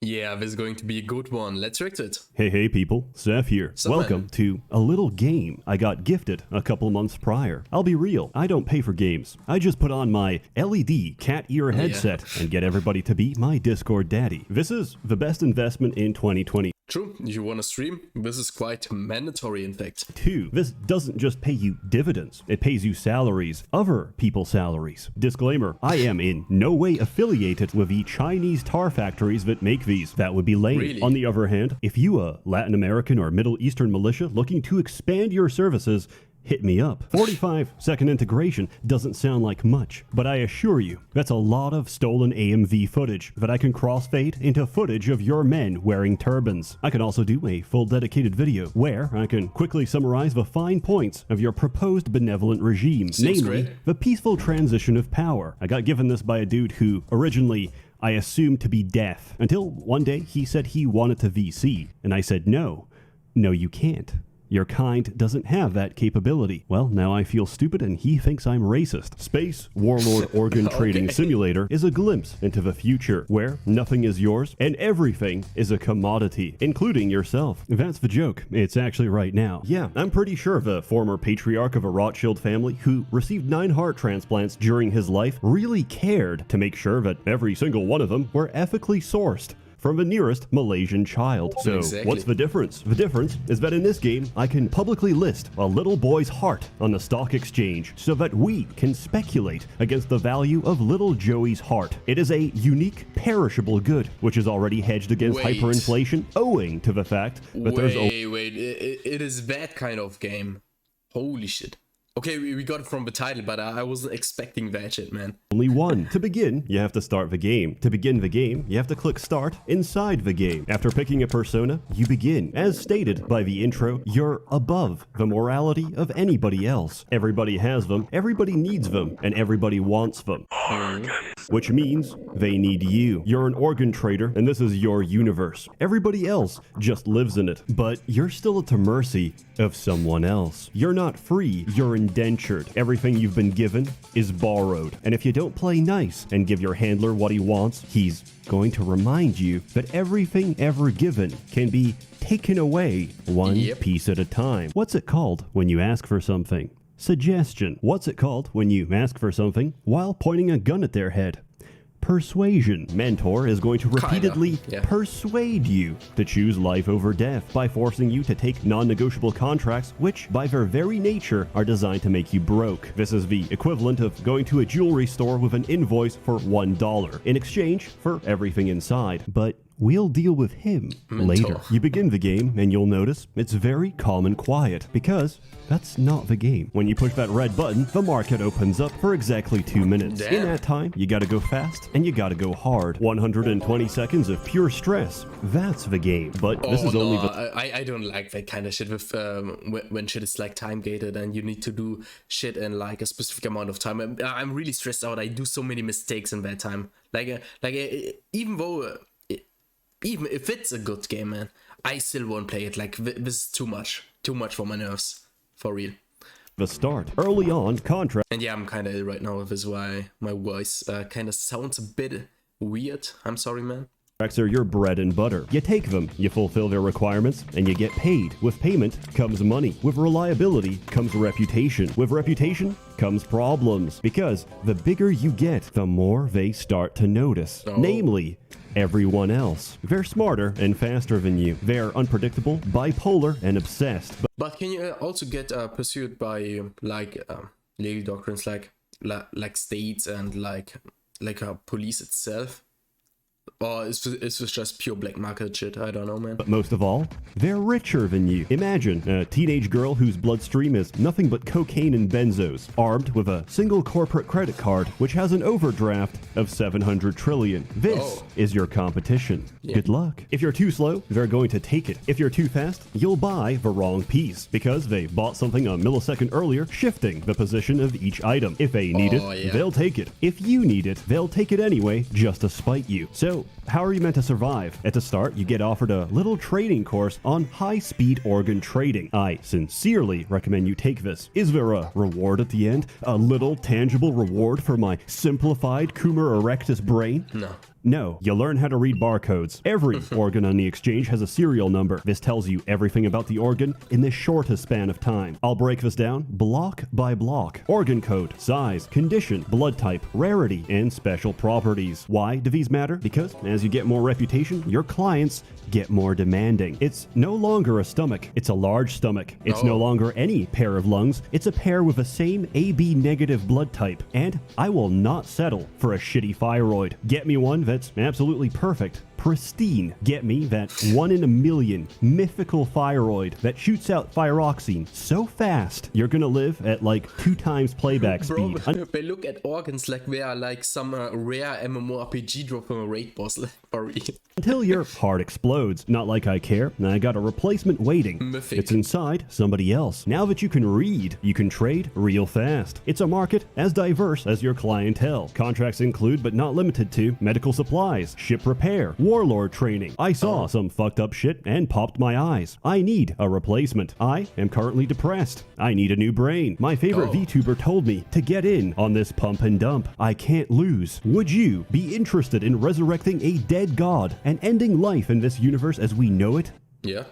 Yeah, this is going to be a good one. Let's react to it. Hey people, Seth here. Welcome to a little game I got gifted a couple months prior. I'll be real, I don't pay for games. I just put on my LED cat ear headset and get everybody to be my Discord daddy. This is the best investment in 2020. True, you want to stream? This is quite mandatory in fact. 2. This doesn't just pay you dividends, it pays you salaries, other people's salaries. Disclaimer, I am in no way affiliated with the Chinese tar factories that make these. That would be lame. Really? On the other hand, if you a Latin American or Middle Eastern militia looking to expand your services, hit me up. 45-second integration doesn't sound like much, but I assure you, that's a lot of stolen AMV footage that I can crossfade into footage of your men wearing turbans. I can also do a full dedicated video where I can quickly summarize the fine points of your proposed benevolent regime, namely the peaceful transition of power. I got given this by a dude who originally I assumed to be deaf, until one day he said he wanted to VC, and I said no, you can't. Your kind doesn't have that capability. Well, now I feel stupid and he thinks I'm racist. Space Warlord Organ Trading Simulator is a glimpse into the future where nothing is yours and everything is a commodity, including yourself. That's the joke. It's actually right now. Yeah, I'm pretty sure the former patriarch of a Rothschild family who received 9 heart transplants during his life really cared to make sure that every single one of them were ethically sourced from the nearest Malaysian child. So what's the difference? The difference is that in this game, I can publicly list a little boy's heart on the stock exchange so that we can speculate against the value of little Joey's heart. It is a unique, perishable good, which is already hedged against hyperinflation, owing to the fact that it is that kind of game. Holy shit. Okay, we got it from the title, but I wasn't expecting that shit, man. Only one. To begin, you have to start the game. To begin the game, you have to click start inside the game. After picking a persona, you begin. As stated by the intro, you're above the morality of anybody else. Everybody has them, everybody needs them, and everybody wants them. Which means they need you. You're an organ trader, and this is your universe. Everybody else just lives in it, but you're still at the mercy of someone else. You're not free, you're indentured. Everything you've been given is borrowed. And if you don't play nice and give your handler what he wants, he's going to remind you that everything ever given can be taken away one piece at a time. What's it called when you ask for something? Suggestion. What's it called when you ask for something while pointing a gun at their head? Persuasion. Mentor is going to repeatedly persuade you to choose life over death by forcing you to take non-negotiable contracts which, by their very nature, are designed to make you broke. This is the equivalent of going to a jewelry store with an invoice for $1 in exchange for everything inside. But we'll deal with him later. You begin the game and you'll notice it's very calm and quiet because that's not the game. When you push that red button, the market opens up for exactly 2 minutes. In that time, you gotta go fast and you gotta go hard. 120 seconds of pure stress. That's the game. But this is only the... I don't like that kind of shit with when shit is like time gated and you need to do shit in like a specific amount of time. I'm really stressed out. I do so many mistakes in that time. Even though... Even if it's a good game, man, I still won't play it. Like, this is too much for my nerves, for real. The start. Early on, contract. And yeah, I'm kind of ill right now, this is why my voice kind of sounds a bit weird. I'm sorry, man. Contracts are your bread and butter. You take them, you fulfill their requirements, and you get paid. With payment comes money. With reliability comes reputation. With reputation comes problems. Because the bigger you get, the more they start to notice. Namely, everyone else. They're smarter and faster than you. They're unpredictable, bipolar, and obsessed. But can you also get pursued by legal doctrines like states and like police itself? Or is this just pure black market shit? I don't know, man. But most of all, they're richer than you. Imagine a teenage girl whose bloodstream is nothing but cocaine and benzos, armed with a single corporate credit card, which has an overdraft of 700 trillion. This is your competition. Good luck. If you're too slow, they're going to take it. If you're too fast, you'll buy the wrong piece, because they bought something a millisecond earlier, shifting the position of each item. If they need it, they'll take it. If you need it, they'll take it anyway, just to spite you. So, how are you meant to survive? At the start, you get offered a little training course on high-speed organ trading. I sincerely recommend you take this. Is there a reward at the end? A little tangible reward for my simplified Coomer erectus brain? No. No, you learn how to read barcodes. Every organ on the exchange has a serial number. This tells you everything about the organ in the shortest span of time. I'll break this down block by block. Organ code, size, condition, blood type, rarity, and special properties. Why do these matter? Because as you get more reputation, your clients get more demanding. It's no longer a stomach, it's a large stomach. It's no longer any pair of lungs, it's a pair with the same AB negative blood type. And I will not settle for a shitty thyroid. Get me one that's absolutely perfect, pristine. Get me that 1 in a million mythical thyroid that shoots out thyroxine so fast you're gonna live at like 2 times playback speed. They look at organs like they are like some rare MMORPG drop from a raid boss. For real. Until your heart explodes. Not like I care. I got a replacement waiting. Mythic. It's inside somebody else. Now that you can read, you can trade real fast. It's a market as diverse as your clientele. Contracts include, but not limited to, medical supplies, ship repair, Warlord training. I saw some fucked up shit and popped my eyes. I need a replacement. I am currently depressed. I need a new brain. My favorite VTuber told me to get in on this pump and dump. I can't lose. Would you be interested in resurrecting a dead god and ending life in this universe as we know it? Yeah.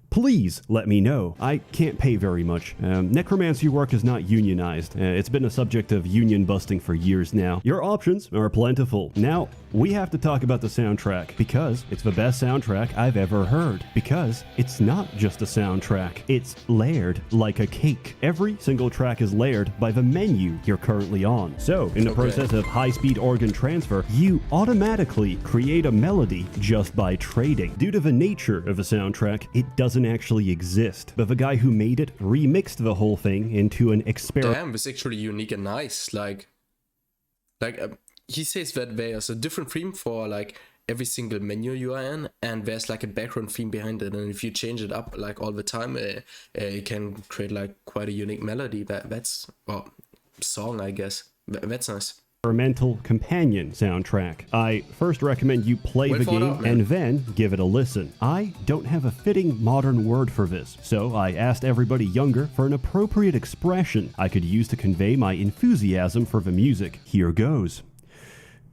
Please let me know. I can't pay very much. Necromancy work is not unionized. It's been a subject of union busting for years now. Your options are plentiful. Now, we have to talk about the soundtrack because it's the best soundtrack I've ever heard. Because it's not just a soundtrack. It's layered like a cake. Every single track is layered by the menu you're currently on. So, in the process of high-speed organ transfer, you automatically create a melody just by trading. Due to the nature of the soundtrack, it doesn't actually exist, but the guy who made it remixed the whole thing into an experiment. Damn, it's actually unique and nice. Like he says that there's a different theme for like every single menu you are in, and there's like a background theme behind it, and if you change it up like all the time, it can create like quite a unique melody. That's well, song, I guess. That's nice. Experimental companion soundtrack. I first recommend you play the game and then give it a listen. I don't have a fitting modern word for this, so I asked everybody younger for an appropriate expression I could use to convey my enthusiasm for the music. Here goes.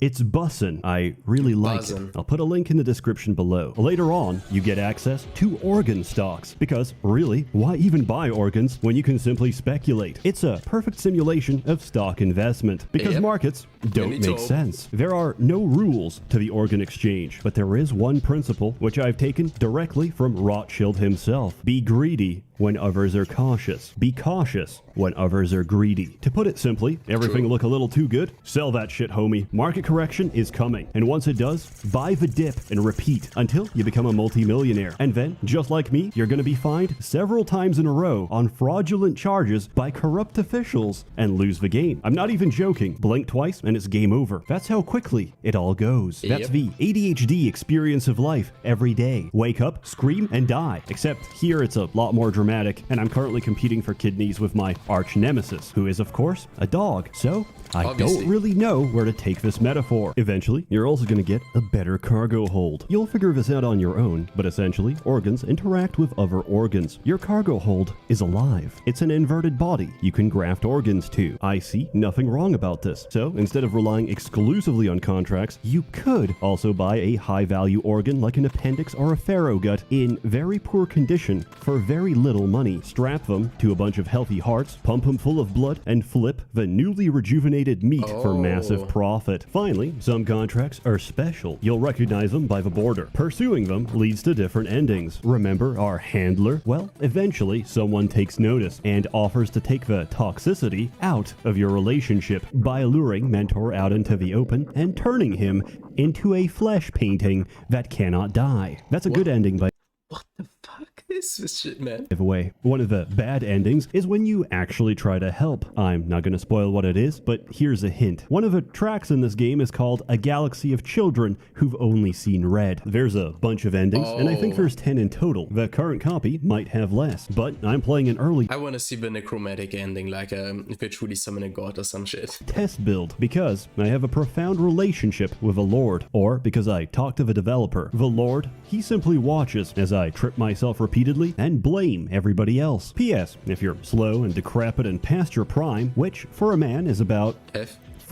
It's bussin'. I really like it. I'll put a link in the description below. Later on, you get access to organ stocks. Because, really, why even buy organs when you can simply speculate? It's a perfect simulation of stock investment. Because markets don't make sense. There are no rules to the organ exchange. But there is one principle which I've taken directly from Rothschild himself. Be greedy when others are cautious. Be cautious when others are greedy. To put it simply, everything look a little too good? Sell that shit, homie. Market correction is coming. And once it does, buy the dip and repeat until you become a multimillionaire. And then, just like me, you're gonna be fined several times in a row on fraudulent charges by corrupt officials and lose the game. I'm not even joking. Blink twice and it's game over. That's how quickly it all goes. That's the ADHD experience of life every day. Wake up, scream, and die. Except here it's a lot more dramatic, and I'm currently competing for kidneys with my arch nemesis, who is of course a dog. So I don't really know where to take this metaphor. Eventually, you're also going to get a better cargo hold. You'll figure this out on your own, but essentially, organs interact with other organs. Your cargo hold is alive. It's an inverted body you can graft organs to. I see nothing wrong about this. So instead of relying exclusively on contracts, you could also buy a high-value organ like an appendix or a pharaoh gut in very poor condition for very little money. Strap them to a bunch of healthy hearts, pump them full of blood, and flip the newly rejuvenated meat for massive profit. Finally, some contracts are special. You'll recognize them by the border. Pursuing them leads to different endings. Remember our handler? Well, eventually someone takes notice and offers to take the toxicity out of your relationship by luring Mentor out into the open and turning him into a flesh painting that cannot die. That's a good ending by What the fuck is this shit, man? give away. One of the bad endings is when you actually try to help. I'm not going to spoil what it is, but here's a hint. One of the tracks in this game is called A Galaxy of Children Who've Only Seen Red. There's a bunch of endings, and I think there's 10 in total. The current copy might have less, but I'm playing an early I want to see the necromantic ending, like if they truly summon a god or some shit. test build because I have a profound relationship with the Lord, or because I talked to the developer. The Lord, he simply watches as I trip myself repeatedly and blame everybody else. P.S. If you're slow and decrepit and past your prime, which for a man is about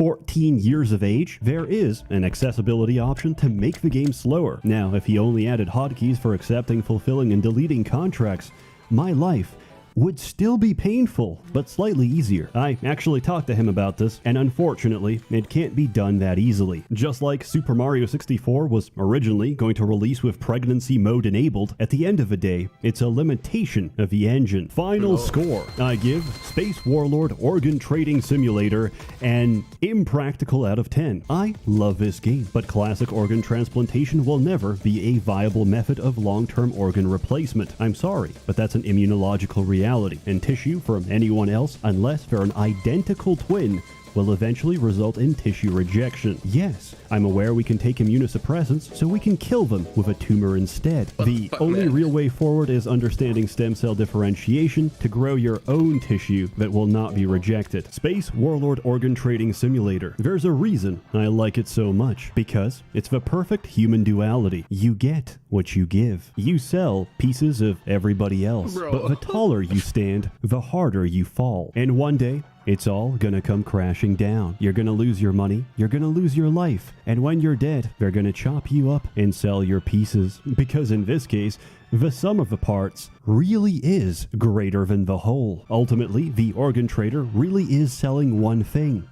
14 years of age, there is an accessibility option to make the game slower. Now, if he only added hotkeys for accepting, fulfilling, and deleting contracts, my life would still be painful, but slightly easier. I actually talked to him about this, and unfortunately, it can't be done that easily. Just like Super Mario 64 was originally going to release with pregnancy mode enabled, at the end of the day, it's a limitation of the engine. Final score. I give Space Warlord Organ Trading Simulator an impractical out of 10. I love this game, but classic organ transplantation will never be a viable method of long-term organ replacement. I'm sorry, but that's an immunological reality, and tissue from anyone else, unless they're an identical twin, will eventually result in tissue rejection. Yes, I'm aware we can take immunosuppressants so we can kill them with a tumor instead. The only real way forward is understanding stem cell differentiation to grow your own tissue that will not be rejected. Space Warlord Organ Trading Simulator. There's a reason I like it so much, because it's the perfect human duality. You get what you give. You sell pieces of everybody else, but the taller you stand, the harder you fall. And one day, it's all gonna come crashing down. You're gonna lose your money, you're gonna lose your life, and when you're dead, they're gonna chop you up and sell your pieces. Because in this case, the sum of the parts really is greater than the whole. Ultimately, the organ trader really is selling one thing: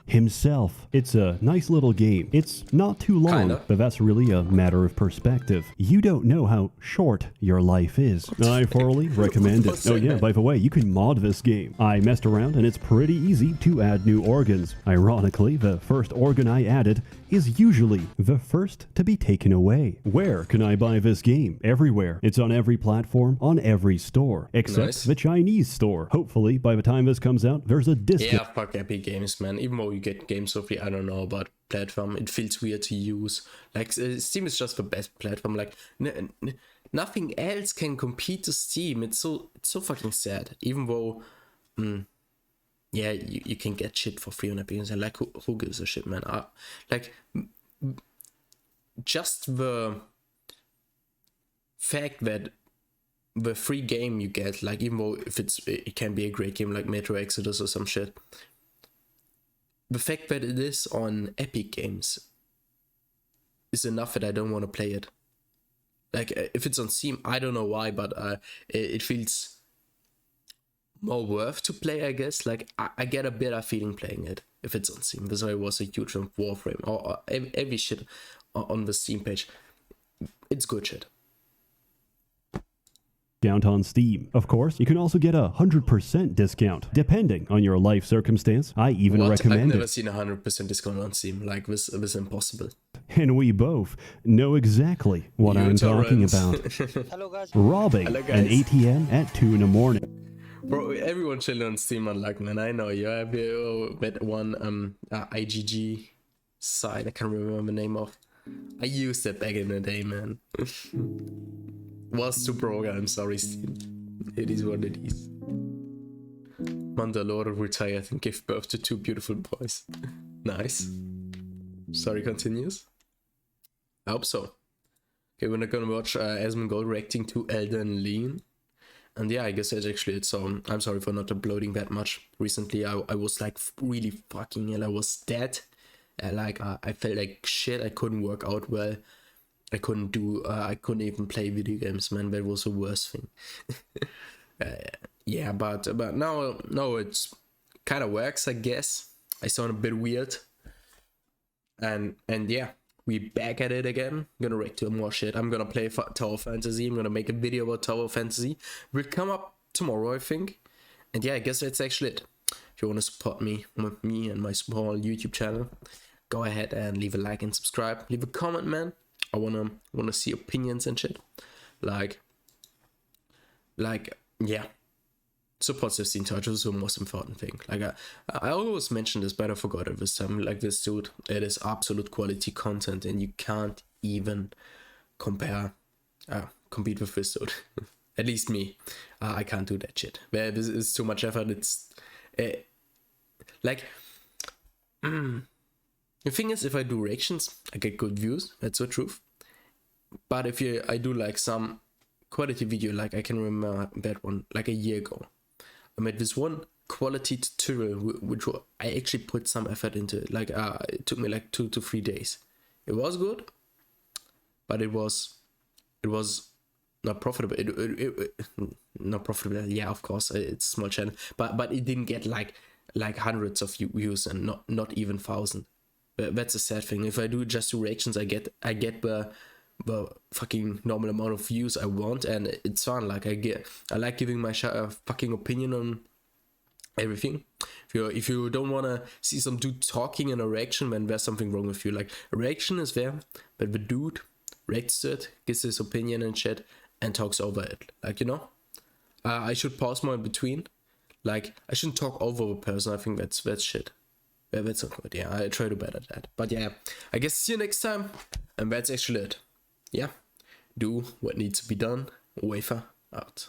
himself. It's a nice little game. It's not too long, but that's really a matter of perspective. You don't know how short your life is. I thoroughly recommend it. Oh yeah, by the way, you can mod this game. I messed around and it's pretty easy to add new organs. Ironically, the first organ I added is usually the first to be taken away. Where can I buy this game? Everywhere. It's on every platform, on every store, except the Chinese store. Hopefully, by the time this comes out, there's a discount. Yeah, fuck Epic Games, man. Even though you get games for free, I don't know about platform. It feels weird to use. Like, Steam is just the best platform. Like, nothing else can compete to Steam. It's so fucking sad. Even though, yeah, you can get shit for free on Epic Games. Like, who gives a shit, man? Like, just the fact that the free game you get, like, even though if it can be a great game like Metro Exodus or some shit, the fact that it is on Epic Games is enough that I don't want to play it. Like, if it's on Steam, I don't know why, but it feels more worth to play, I guess. Like, I get a better feeling playing it if it's on Steam. That's why I was a huge fan of Warframe or every shit on the Steam page. It's good shit. Discount on Steam. Of course, you can also get 100% discount, depending on your life circumstance. I even recommend it. I've never seen 100% discount on Steam. Like, this is impossible. And we both know exactly what I'm talking about. Hello guys. Robbing an ATM at 2 in the morning. Bro, everyone chilling on Steam unlock, man. I know you have that one IGG site. I can't remember the name of. I used that back in the day, man. Was too broke, I'm sorry, Steam. It is what it is. Mandalore retired and gave birth to 2 beautiful boys. Nice. Sorry, continues. I hope so. Okay, we're not gonna watch Asmongold reacting to Elden Ring. And yeah, I guess that's actually it. So I'm sorry for not uploading that much recently. I was like really fucking ill. I was dead. Like I felt like shit. I couldn't work out well. I couldn't even play video games, man. That was the worst thing. Yeah, but now it's kind of works, I guess. I sound a bit weird. And yeah, we back at it again. I'm gonna react to more shit. I'm gonna play Tower Fantasy. I'm gonna make a video about Tower Fantasy. Will come up tomorrow, I think. And yeah, I guess that's actually it. If you want to support me with me and my small YouTube channel, go ahead and leave a like and subscribe. Leave a comment, man. I wanna see opinions and shit. Like yeah. Support SsethTzeentach is the most important thing. Like I always mention this, but I forgot it this time. Like, this dude, it is absolute quality content, and you can't even compete with this dude. At least me. I can't do that shit. This is too much effort. It's like. The thing is, if I do reactions, I get good views. That's the truth. But if I do like some quality video, like I can remember that one like a year ago. I made this one quality tutorial, which I actually put some effort into it. Like it took me like 2 to 3 days. It was good, but it was not profitable. It not profitable. Yeah, of course, it's a small channel, but it didn't get like hundreds of views and not even 1,000. That's a sad thing. If I do just reactions, I get the fucking normal amount of views I want, and it's fun. Like I like giving my fucking opinion on everything. If you don't want to see some dude talking in a reaction, then there's something wrong with you. Like, a reaction is there, but the dude reacts to it, gives his opinion and shit, and talks over it. Like, you know, I should pause more in between. Like, I shouldn't talk over a person. I think that's shit. Yeah, that's not good. Yeah, I try to better that. But yeah, I guess see you next time. And that's actually it. Yeah, do what needs to be done. Wafer out.